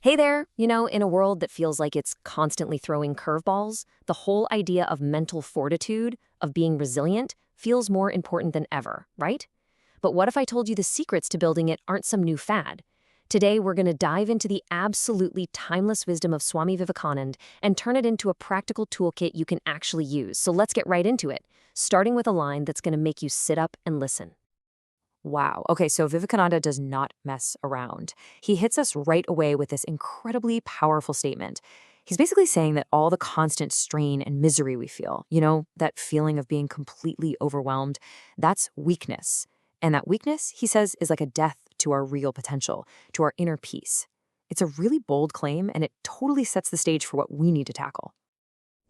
Hey there, in a world that feels like it's constantly throwing curveballs, the whole idea of mental fortitude, of being resilient, feels more important than ever, right? But what if I told you the secrets to building it aren't some new fad? Today, we're going to dive into the absolutely timeless wisdom of Swami Vivekananda and turn it into a practical toolkit you can actually use. So let's get right into it, starting with a line that's going to make you sit up and listen. Wow. Okay, so Vivekananda does not mess around. He hits us right away with this incredibly powerful statement. He's basically saying that all the constant strain and misery we feel, that feeling of being completely overwhelmed, that's weakness. And that weakness, he says, is like a death to our real potential, to our inner peace. It's a really bold claim, and it totally sets the stage for what we need to tackle.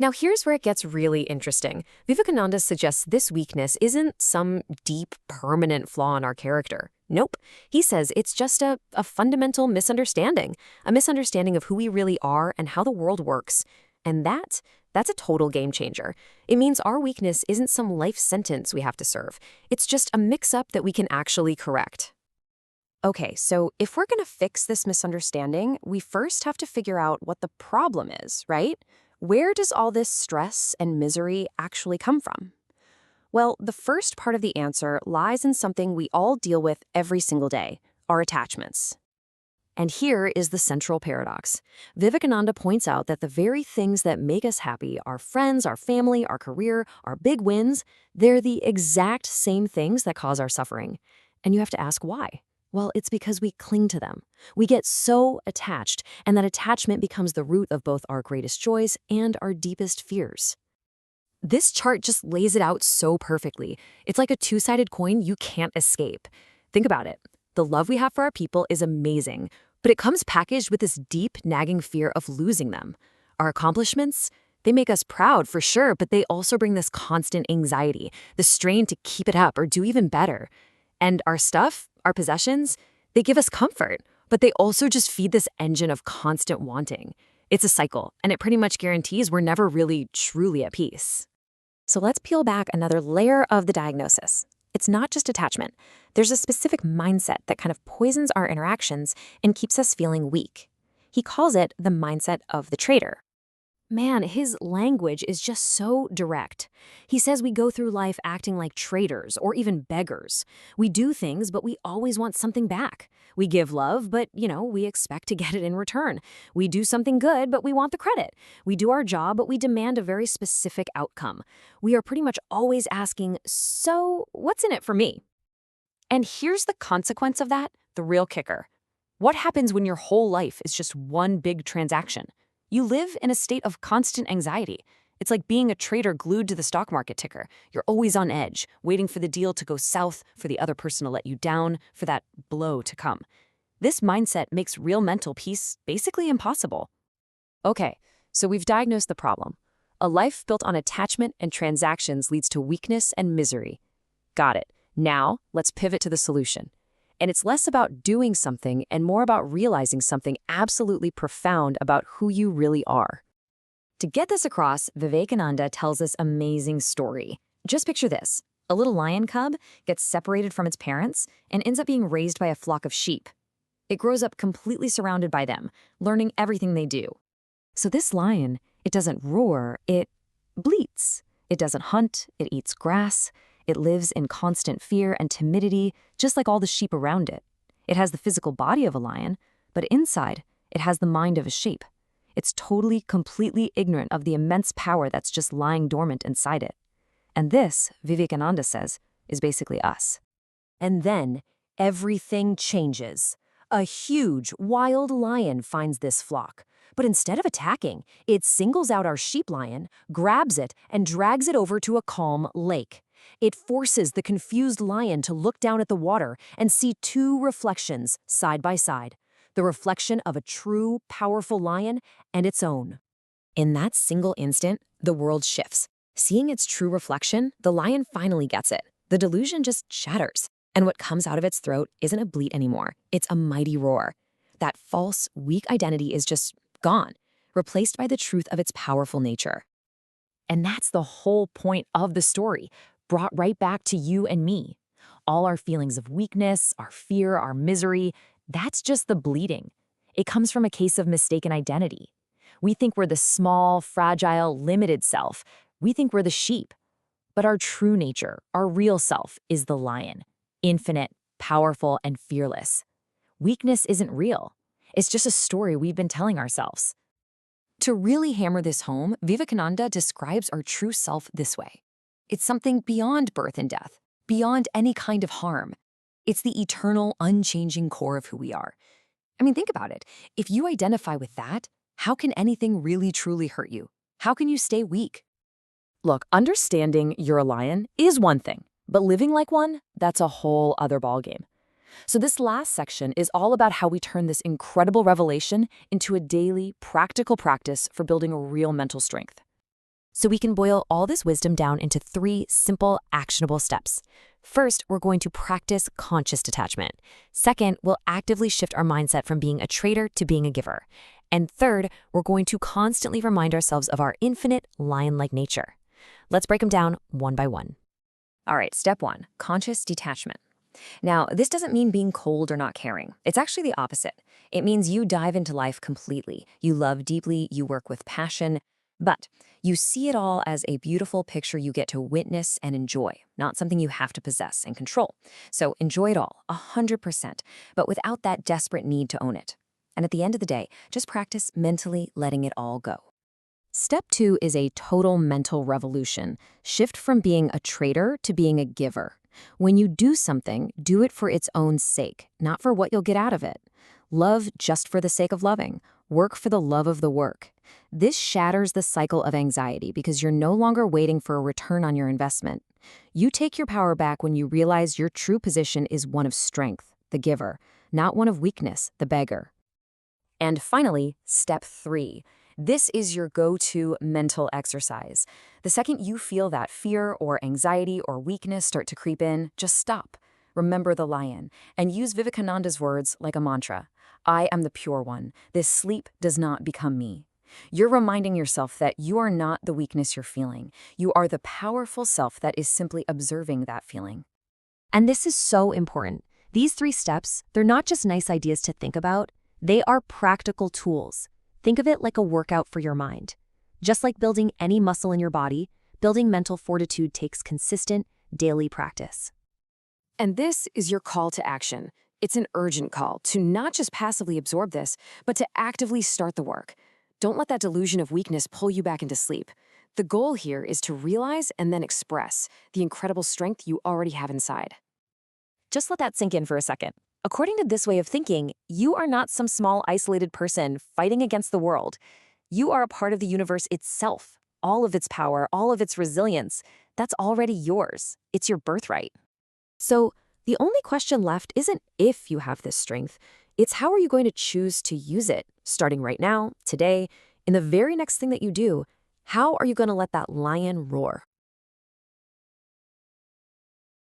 Now, here's where it gets really interesting. Vivekananda suggests this weakness isn't some deep, permanent flaw in our character. Nope. He says it's just a fundamental misunderstanding, a misunderstanding of who we really are and how the world works. And that's a total game changer. It means our weakness isn't some life sentence we have to serve. It's just a mix-up that we can actually correct. Okay, so if we're going to fix this misunderstanding, we first have to figure out what the problem is, right? Where does all this stress and misery actually come from? Well, the first part of the answer lies in something we all deal with every single day, our attachments. And here is the central paradox. Vivekananda points out that the very things that make us happy, our friends, our family, our career, our big wins, they're the exact same things that cause our suffering. And you have to ask why. Well, it's because we cling to them. We get so attached, and that attachment becomes the root of both our greatest joys and our deepest fears. This chart just lays it out so perfectly. It's like a two-sided coin you can't escape. Think about it. The love we have for our people is amazing, but it comes packaged with this deep, nagging fear of losing them. Our accomplishments, they make us proud for sure, but they also bring this constant anxiety, the strain to keep it up or do even better. And our stuff, our possessions, they give us comfort, but they also just feed this engine of constant wanting. It's a cycle, and it pretty much guarantees we're never really truly at peace. So let's peel back another layer of the diagnosis. It's not just attachment. There's a specific mindset that kind of poisons our interactions and keeps us feeling weak. He calls it the mindset of the traitor. Man, his language is just so direct. He says we go through life acting like traitors or even beggars. We do things, but we always want something back. We give love, but, we expect to get it in return. We do something good, but we want the credit. We do our job, but we demand a very specific outcome. We are pretty much always asking, so what's in it for me? And here's the consequence of that, the real kicker. What happens when your whole life is just one big transaction? You live in a state of constant anxiety. It's like being a trader glued to the stock market ticker. You're always on edge, waiting for the deal to go south, for the other person to let you down, for that blow to come. This mindset makes real mental peace basically impossible. Okay, so we've diagnosed the problem. A life built on attachment and transactions leads to weakness and misery. Got it. Now, let's pivot to the solution. And it's less about doing something and more about realizing something absolutely profound about who you really are. To get this across, Vivekananda tells this amazing story. Just picture this. A little lion cub gets separated from its parents and ends up being raised by a flock of sheep. It grows up completely surrounded by them, learning everything they do. So this lion, it doesn't roar, it bleats. It doesn't hunt, it eats grass. It lives in constant fear and timidity, just like all the sheep around it. It has the physical body of a lion, but inside, it has the mind of a sheep. It's totally, completely ignorant of the immense power that's just lying dormant inside it. And this, Vivekananda says, is basically us. And then, everything changes. A huge, wild lion finds this flock. But instead of attacking, it singles out our sheep lion, grabs it, and drags it over to a calm lake. It forces the confused lion to look down at the water and see two reflections side by side, the reflection of a true, powerful lion and its own. In that single instant, the world shifts. Seeing its true reflection, the lion finally gets it. The delusion just shatters, and what comes out of its throat isn't a bleat anymore. It's a mighty roar. That false, weak identity is just gone, replaced by the truth of its powerful nature. And that's the whole point of the story, brought right back to you and me. All our feelings of weakness, our fear, our misery, that's just the bleeding. It comes from a case of mistaken identity. We think we're the small, fragile, limited self. We think we're the sheep. But our true nature, our real self, is the lion. Infinite, powerful, and fearless. Weakness isn't real. It's just a story we've been telling ourselves. To really hammer this home, Vivekananda describes our true self this way. It's something beyond birth and death, beyond any kind of harm. It's the eternal, unchanging core of who we are. I mean, think about it. If you identify with that, how can anything really truly hurt you? How can you stay weak? Look, understanding you're a lion is one thing, but living like one, that's a whole other ballgame. So this last section is all about how we turn this incredible revelation into a daily, practical practice for building a real mental strength. So we can boil all this wisdom down into 3 simple, actionable steps. First, we're going to practice conscious detachment. Second, we'll actively shift our mindset from being a trader to being a giver. And third, we're going to constantly remind ourselves of our infinite, lion-like nature. Let's break them down one by one. All right, step 1, conscious detachment. Now, this doesn't mean being cold or not caring. It's actually the opposite. It means you dive into life completely. You love deeply, you work with passion, but you see it all as a beautiful picture you get to witness and enjoy, not something you have to possess and control. So enjoy it all, 100%, but without that desperate need to own it. And at the end of the day, just practice mentally letting it all go. Step 2 is a total mental revolution. Shift from being a trader to being a giver. When you do something, do it for its own sake, not for what you'll get out of it. Love just for the sake of loving. Work for the love of the work. This shatters the cycle of anxiety because you're no longer waiting for a return on your investment. You take your power back when you realize your true position is one of strength, the giver, not one of weakness, the beggar. And finally, step 3. This is your go-to mental exercise. The second you feel that fear or anxiety or weakness start to creep in, just stop. Remember the lion, and use Vivekananda's words like a mantra. I am the pure one. This sleep does not become me. You're reminding yourself that you are not the weakness you're feeling. You are the powerful self that is simply observing that feeling. And this is so important. These 3 steps, they're not just nice ideas to think about. They are practical tools. Think of it like a workout for your mind. Just like building any muscle in your body, building mental fortitude takes consistent, daily practice. And this is your call to action. It's an urgent call to not just passively absorb this, but to actively start the work. Don't let that delusion of weakness pull you back into sleep. The goal here is to realize and then express the incredible strength you already have inside. Just let that sink in for a second. According to this way of thinking, you are not some small isolated person fighting against the world. You are a part of the universe itself. All of its power, all of its resilience, that's already yours. It's your birthright. So the only question left isn't if you have this strength, it's how are you going to choose to use it, starting right now, today, in the very next thing that you do. How are you going to let that lion roar?